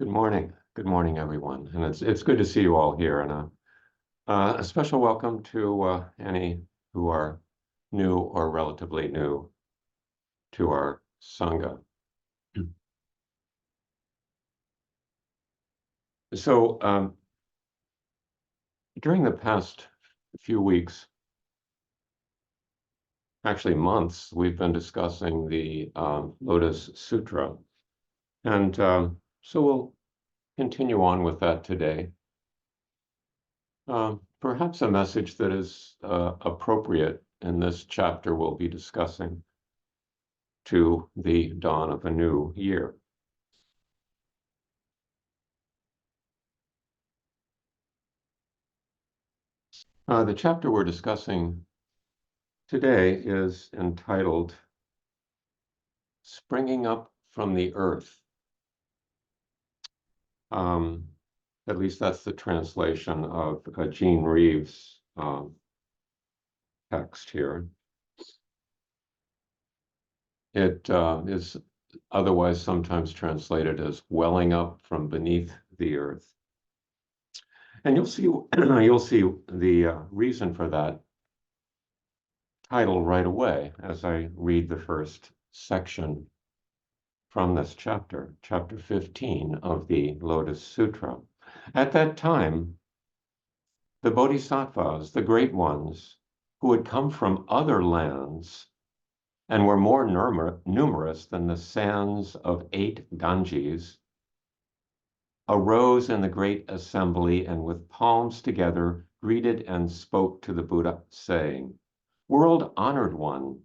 Good morning. Good morning, everyone. And it's good to see you all here. And a special welcome to any who are new or relatively new to our Sangha. So during the past few weeks, actually months, we've been discussing the Lotus Sutra. And so we'll continue on with that today. Perhaps a message that is appropriate in this chapter we'll be discussing to the dawn of a new year. The chapter we're discussing today is entitled Springing Up from the Earth. At least that's the translation of Jean Reeves' text here. It is otherwise sometimes translated as welling up from beneath the earth. And you'll see the reason for that title right away as I read the first section from this chapter, chapter 15 of the Lotus Sutra. At that time, the Bodhisattvas, the great ones, who had come from other lands and were more numerous than the sands of 8 Ganges, arose in the great assembly and with palms together greeted and spoke to the Buddha, saying, "World-honored one,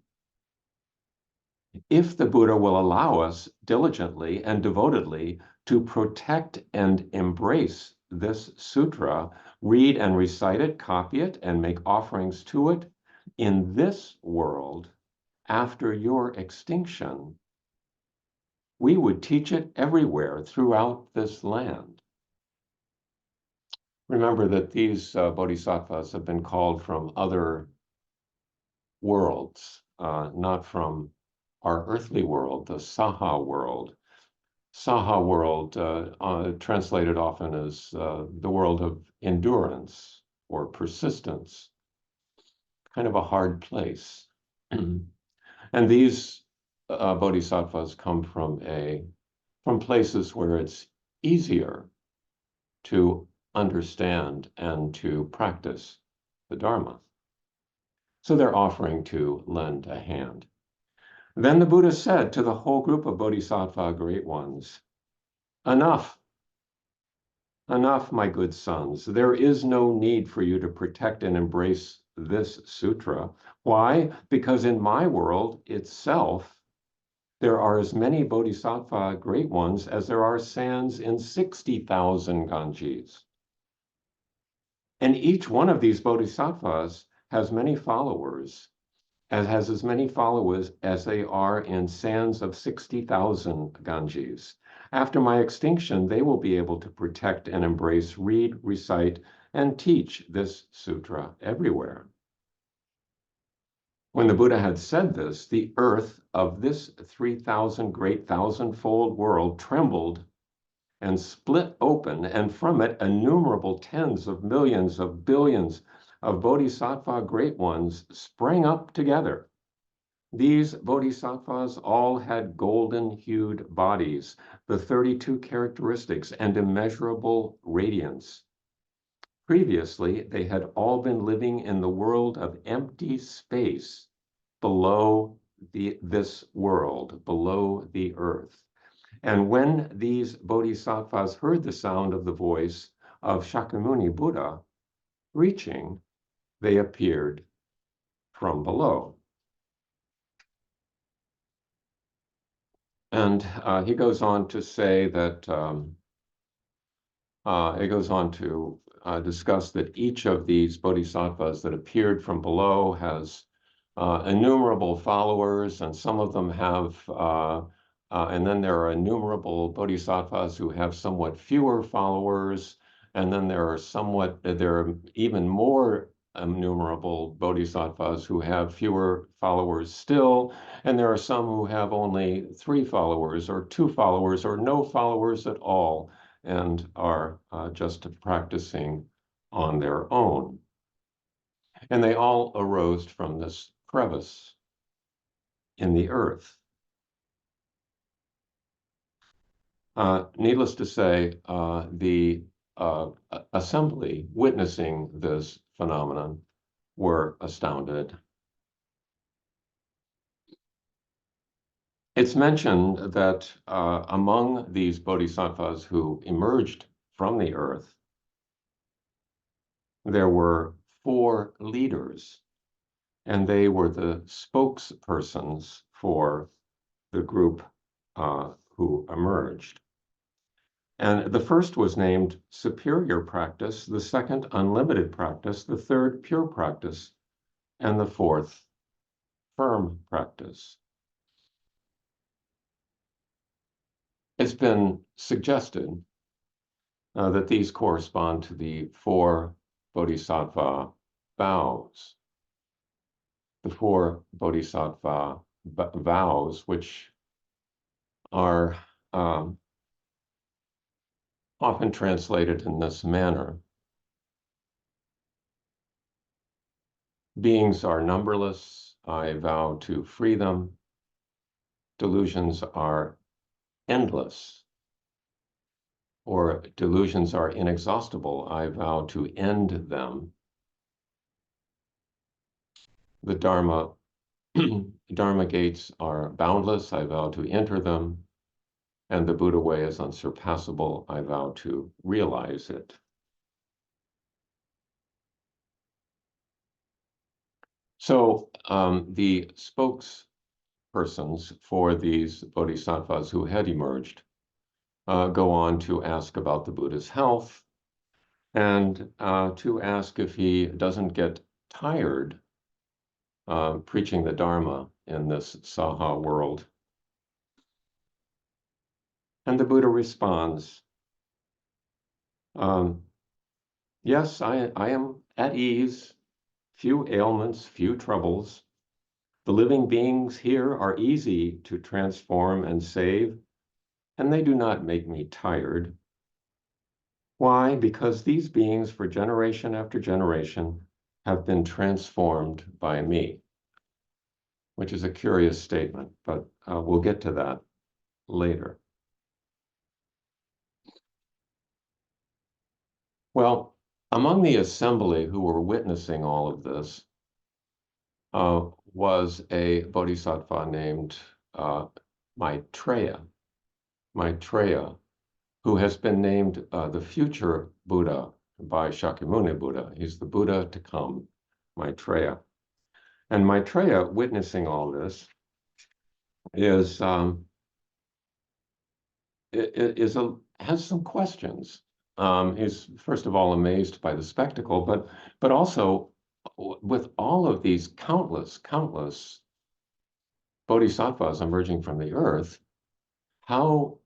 if the Buddha will allow us diligently and devotedly to protect and embrace this sutra, read and recite it, copy it, and make offerings to it in this world after your extinction, we would teach it everywhere throughout this land." Remember that these bodhisattvas have been called from other worlds, not from our earthly world, the Saha world. Saha world, translated often as the world of endurance or persistence, kind of a hard place. And these bodhisattvas come from places where it's easier to understand and to practice the Dharma. So they're offering to lend a hand. Then the Buddha said to the whole group of bodhisattva great ones, "Enough, enough, my good sons. There is no need for you to protect and embrace this sutra. Why? Because in my world itself, there are as many bodhisattva great ones as there are sands in 60,000 Ganges. And each one of these bodhisattvas has many followers, has as many followers as they are in sands of 60,000 Ganges. After my extinction, they will be able to protect and embrace, read, recite, and teach this sutra everywhere." When the Buddha had said this, the earth of this 3,000 great thousand-fold world trembled and split open, and from it innumerable tens of millions of billions of bodhisattva great ones sprang up together. These bodhisattvas all had golden-hued bodies, the 32 characteristics, and immeasurable radiance. Previously, they had all been living in the world of empty space below this world, below the earth. And when these bodhisattvas heard the sound of the voice of Shakyamuni Buddha reaching, they appeared from below. And he goes on to say that, it goes on to discuss that each of these bodhisattvas that appeared from below has innumerable followers, and some of them have, and then there are innumerable bodhisattvas who have somewhat fewer followers, and then there are even more innumerable bodhisattvas who have fewer followers still, and there are some who have only 3 followers or 2 followers or no followers at all. and are just practicing on their own. And they all arose from this crevice in the earth. Needless to say, the assembly witnessing this phenomenon were astounded. It's mentioned that among these bodhisattvas who emerged from the earth, there were 4 leaders, and they were the spokespersons for the group who emerged. And the first was named superior practice, the second unlimited practice, the third pure practice, and the fourth firm practice. It's been suggested that these correspond to the 4 bodhisattva vows. The 4 bodhisattva vows, which are often translated in this manner. Beings are numberless, I vow to free them. Delusions are endless, or delusions are inexhaustible, I vow to end them. The Dharma gates are boundless, I vow to enter them. And the Buddha way is unsurpassable, I vow to realize it. So the spokespersons for these bodhisattvas who had emerged go on to ask about the Buddha's health and to ask if he doesn't get tired preaching the Dharma in this Saha world. And the Buddha responds, yes, I am at ease, few ailments, few troubles. The living beings here are easy to transform and save, and they do not make me tired. Why? Because these beings for generation after generation have been transformed by me, which is a curious statement, but we'll get to that later. Well, among the assembly who were witnessing all of this was a bodhisattva named Maitreya. Maitreya, who has been named the future Buddha by Shakyamuni Buddha. He's the Buddha to come, Maitreya. And Maitreya, witnessing all this, has some questions. He's first of all amazed by the spectacle, but also with all of these countless bodhisattvas emerging from the earth, how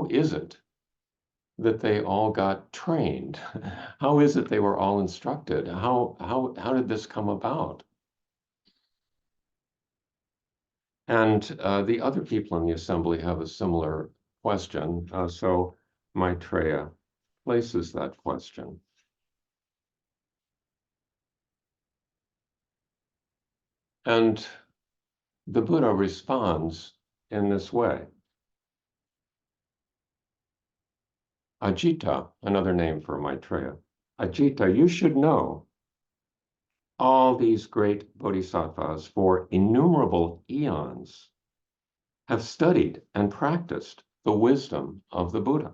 is it that they all got trained? How is it they were all instructed? How did this come about? And the other people in the assembly have a similar question. So Maitreya places that question. And the Buddha responds in this way. Ajita, another name for Maitreya. Ajita, you should know all these great bodhisattvas for innumerable eons have studied and practiced the wisdom of the Buddha.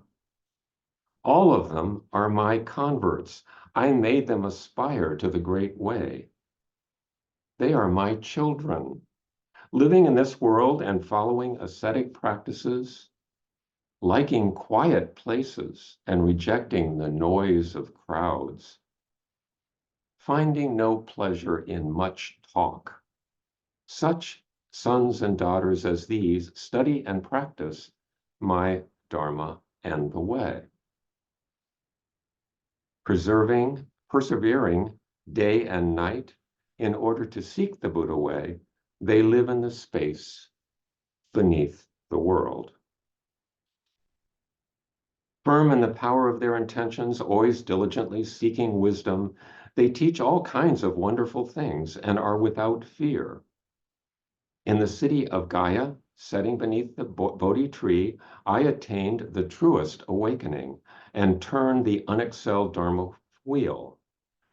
All of them are my converts. I made them aspire to the great way. They are my children, living in this world and following ascetic practices, liking quiet places and rejecting the noise of crowds, finding no pleasure in much talk. Such sons and daughters as these study and practice my Dharma and the way. Persevering day and night in order to seek the Buddha way, they live in the space beneath the world. Firm in the power of their intentions, always diligently seeking wisdom, they teach all kinds of wonderful things and are without fear. In the city of Gaia, setting beneath the Bodhi tree, I attained the truest awakening and turned the unexcelled Dharma wheel.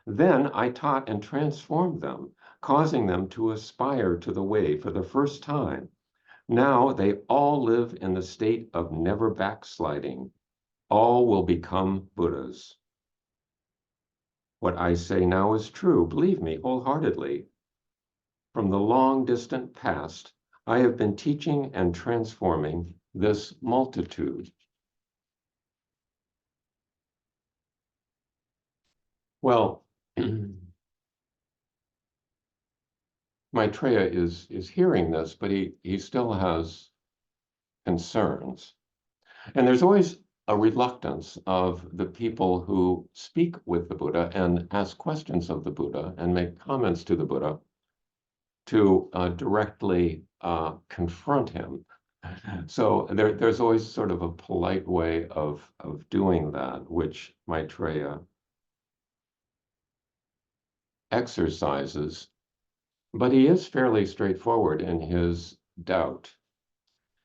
Then I taught and transformed them, causing them to aspire to the way for the first time. Now they all live in the state of never backsliding. All will become Buddhas. What I say now is true, believe me wholeheartedly. From the long distant past, I have been teaching and transforming this multitude. Well, Maitreya is hearing this, but he still has concerns. And there's always a reluctance of the people who speak with the Buddha and ask questions of the Buddha and make comments to the Buddha to directly confront him. So there's always sort of a polite way of doing that, which Maitreya exercises, but he is fairly straightforward in his doubt.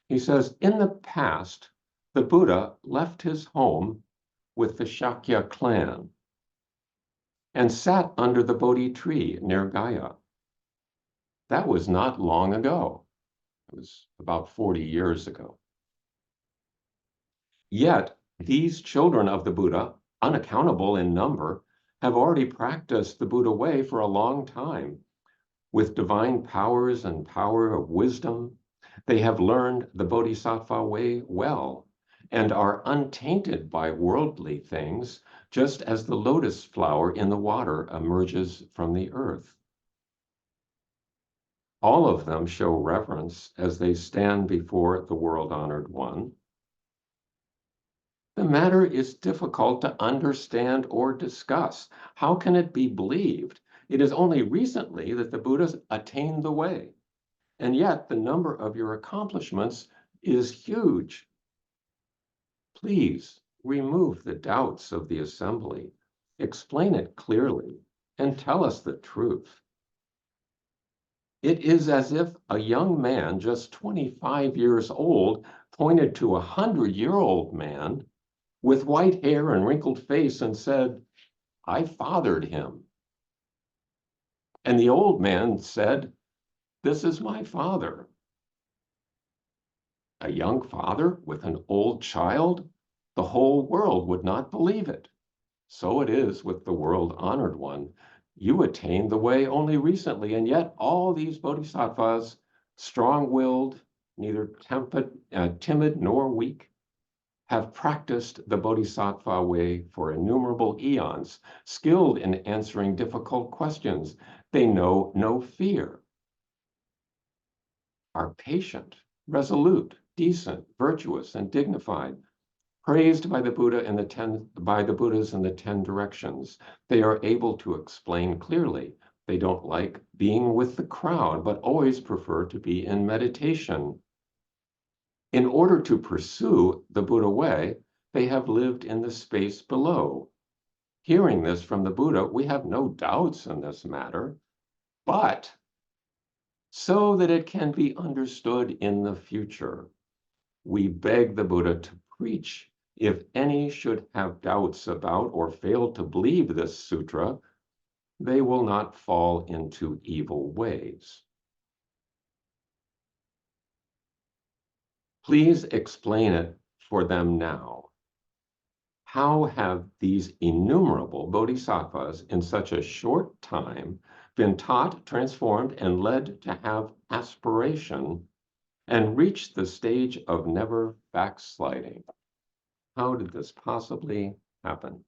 He says, in the past, the Buddha left his home with the Shakya clan and sat under the Bodhi tree near Gaya. That was not long ago. It was about 40 years ago. Yet, these children of the Buddha, unaccountable in number, have already practiced the Buddha way for a long time. With divine powers and power of wisdom, they have learned the Bodhisattva way well and are untainted by worldly things, just as the lotus flower in the water emerges from the earth. All of them show reverence as they stand before the world-honored one. The matter is difficult to understand or discuss. How can it be believed? It is only recently that the Buddhas attained the way, and yet the number of your accomplishments is huge. Please remove the doubts of the assembly, explain it clearly, and tell us the truth. It is as if a young man, just 25 years old, pointed to a 100-year-old man with white hair and wrinkled face and said, I fathered him. And the old man said, this is my father. A young father with an old child? The whole world would not believe it. So it is with the world-honored one. You attained the way only recently, and yet all these bodhisattvas, strong-willed, neither timid nor weak, have practiced the Bodhisattva way for innumerable eons, skilled in answering difficult questions. They know no fear, are patient, resolute, decent, virtuous, and dignified, praised by the Buddhas in the 10 directions. They are able to explain clearly. They don't like being with the crowd, but always prefer to be in meditation. In order to pursue the Buddha way, they have lived in the space below. Hearing this from the Buddha, we have no doubts in this matter, but so that it can be understood in the future, we beg the Buddha to preach. If any should have doubts about or fail to believe this sutra, they will not fall into evil ways. Please explain it for them now. How have these innumerable bodhisattvas in such a short time been taught, transformed, and led to have aspiration and reach the stage of never backsliding? How did this possibly happen?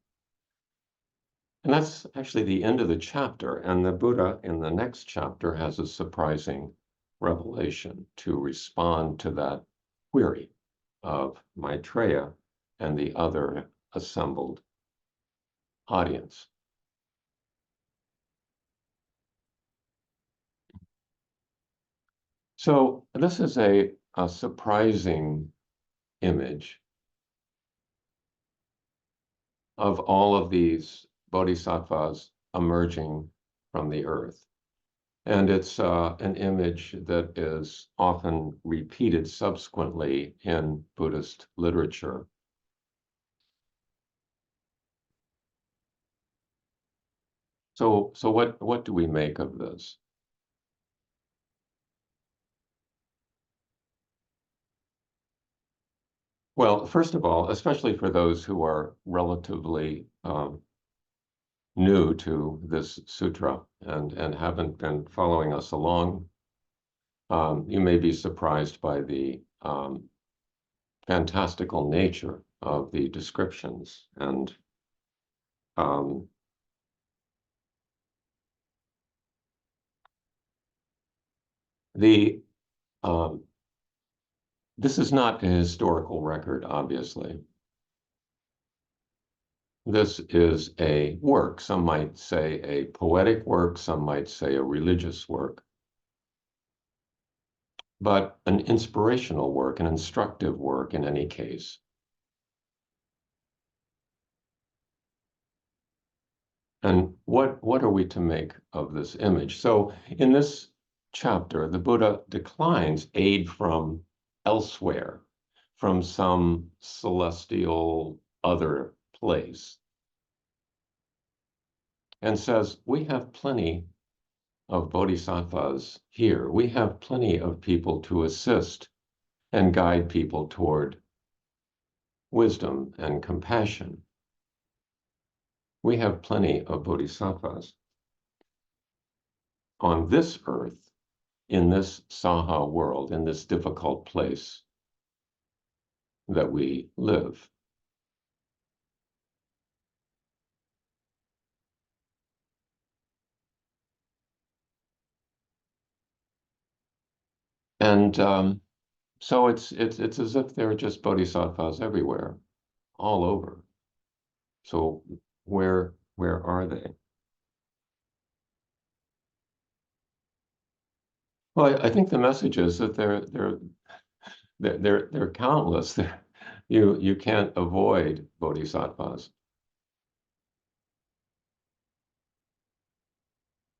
And that's actually the end of the chapter. And the Buddha in the next chapter has a surprising revelation to respond to that query of Maitreya and the other assembled audience. So this is a surprising image. of all of these bodhisattvas emerging from the earth. And it's an image that is often repeated subsequently in Buddhist literature. So what do we make of this? Well, first of all, especially for those who are relatively new to this sutra and haven't been following us along, you may be surprised by the fantastical nature of the descriptions. And um, the this is not a historical record, obviously. This is a work. Some might say a poetic work, some might say a religious work, but an inspirational work, an instructive work in any case. And what are we to make of this image? So in this chapter, the Buddha declines aid from elsewhere, from some celestial other place, and says, we have plenty of bodhisattvas here. We have plenty of people to assist and guide people toward wisdom and compassion. We have plenty of bodhisattvas on this earth, in this Saha world, in this difficult place that we live. And so it's as if there are just bodhisattvas everywhere, all over. So where are they? Well, I think the message is that they're countless. You can't avoid bodhisattvas.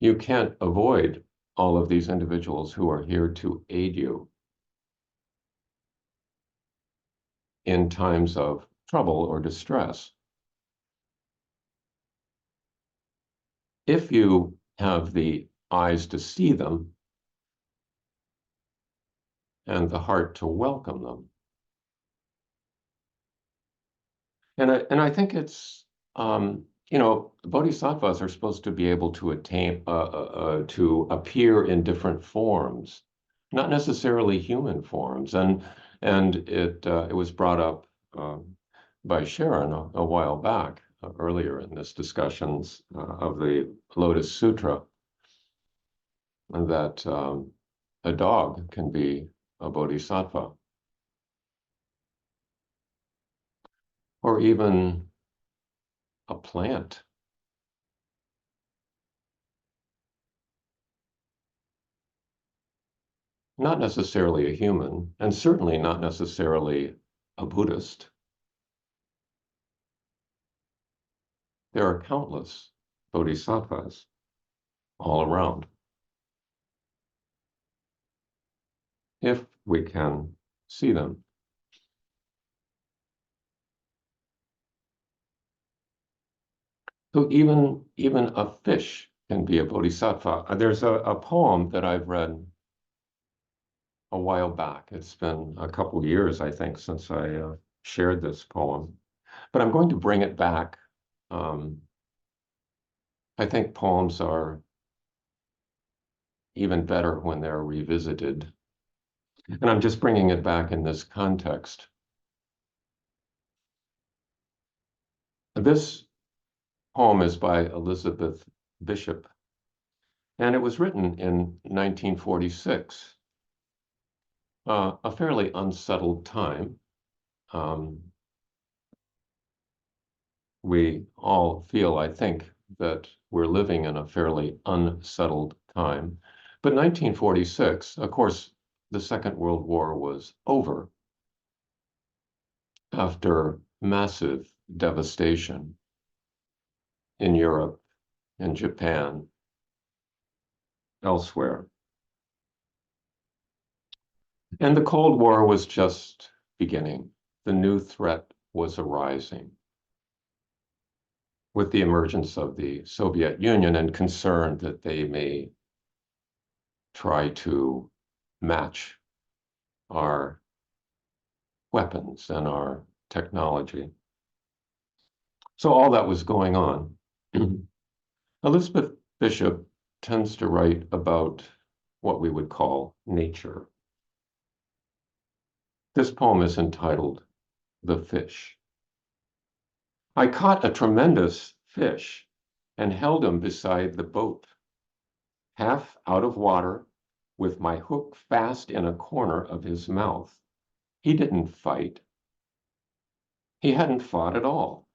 You can't avoid all of these individuals who are here to aid you in times of trouble or distress. If you have the eyes to see them and the heart to welcome them. And I think it's, bodhisattvas are supposed to be able to to appear in different forms, not necessarily human forms. And it was brought up by Sharon a while back, earlier in this discussions of the Lotus Sutra, that a dog can be a bodhisattva, or even a plant. Not necessarily a human, and certainly not necessarily a Buddhist. There are countless bodhisattvas all around, if we can see them. So even a fish can be a bodhisattva. There's a poem that I've read a while back. It's been a couple years, I think, since I shared this poem, but I'm going to bring it back. I think poems are even better when they're revisited. And I'm just bringing it back in this context. This poem is by Elizabeth Bishop, and it was written in 1946, a fairly unsettled time. We all feel, I think, that we're living in a fairly unsettled time. But 1946, of course, the Second World War was over after massive devastation. in Europe, in Japan, elsewhere. And the Cold War was just beginning. The new threat was arising with the emergence of the Soviet Union and concern that they may try to match our weapons and our technology. So all that was going on. Elizabeth Bishop tends to write about what we would call nature. This poem is entitled The Fish. I caught a tremendous fish and held him beside the boat, half out of water, with my hook fast in a corner of his mouth. He didn't fight. He hadn't fought at all.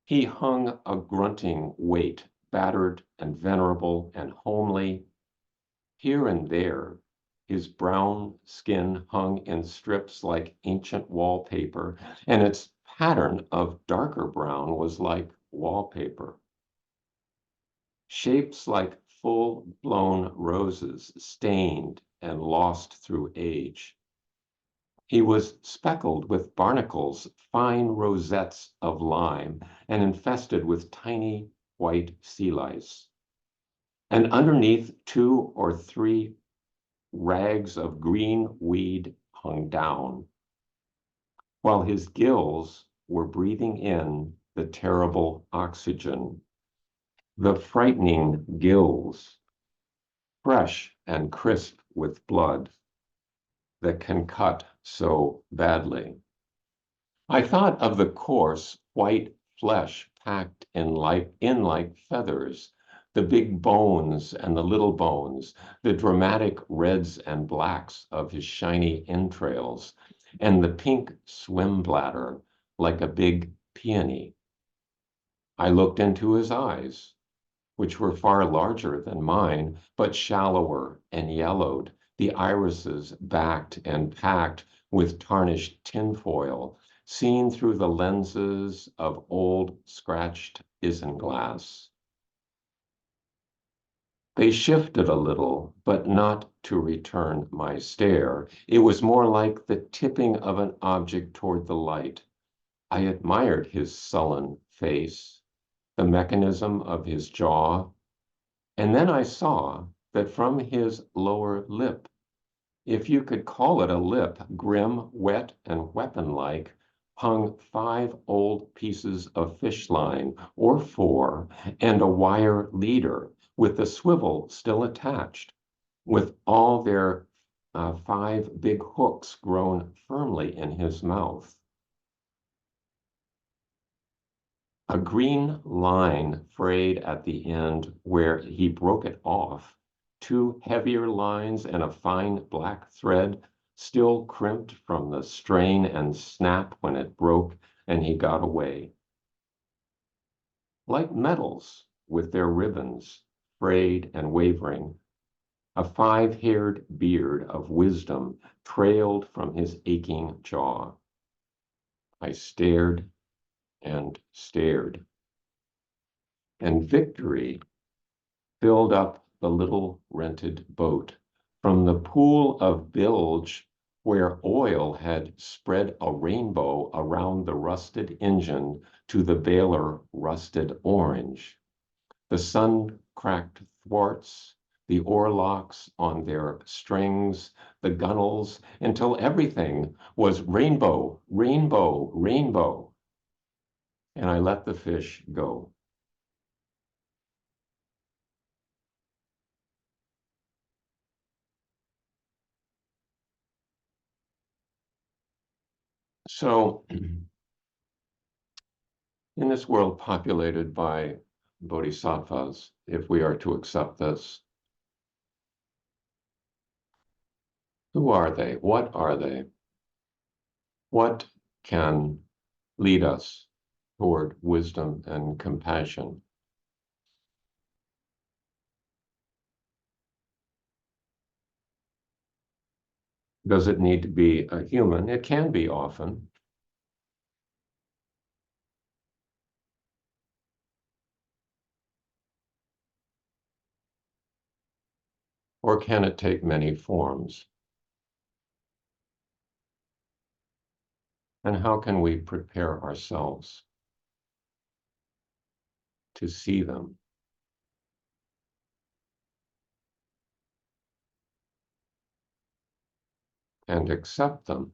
He hung a grunting weight, battered and venerable and homely. Here and there, his brown skin hung in strips like ancient wallpaper, and its pattern of darker brown was like wallpaper. Shapes like full-blown roses, stained and lost through age. He was speckled with barnacles, fine rosettes of lime, and infested with tiny white sea lice. And underneath, 2 or 3 rags of green weed hung down, while his gills were breathing in the terrible oxygen. The frightening gills, fresh and crisp with blood, that can cut so badly. I thought of the coarse, white flesh packed in like feathers, the big bones and the little bones, the dramatic reds and blacks of his shiny entrails, and the pink swim bladder like a big peony. I looked into his eyes, which were far larger than mine, but shallower and yellowed, the irises backed and packed with tarnished tinfoil, seen through the lenses of old scratched isinglass. They shifted a little, but not to return my stare. It was more like the tipping of an object toward the light. I admired his sullen face, the mechanism of his jaw, and then I saw that from his lower lip, if you could call it a lip, grim, wet, and weapon-like, hung 5 old pieces of fish line, or 4, and a wire leader with the swivel still attached, with all their 5 big hooks grown firmly in his mouth. A green line frayed at the end where he broke it off, 2 heavier lines and a fine black thread, still crimped from the strain and snap when it broke and he got away. Like metals with their ribbons, frayed and wavering, a 5-haired beard of wisdom trailed from his aching jaw. I stared and stared, and victory filled up the little rented boat from the pool of bilge where oil had spread a rainbow around the rusted engine to the bailer rusted orange. The sun-cracked thwarts, the oarlocks on their strings, the gunnels, until everything was rainbow, rainbow, rainbow. And I let the fish go. So in this world populated by Bodhisattvas, if we are to accept this, who are they? What are they? What can lead us toward wisdom and compassion? Does it need to be a human? It can be often. or can it take many forms? And how can we prepare ourselves to see them? And accept them.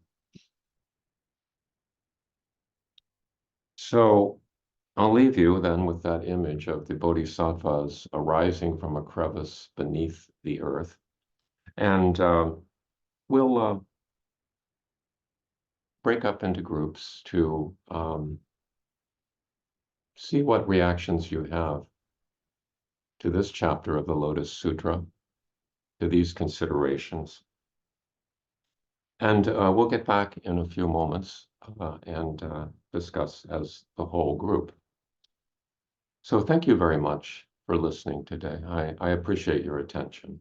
So I'll leave you then with that image of the Bodhisattvas arising from a crevice beneath the earth. And we'll break up into groups to see what reactions you have to this chapter of the Lotus Sutra, to these considerations. And we'll get back in a few moments and discuss as the whole group. So thank you very much for listening today. I appreciate your attention.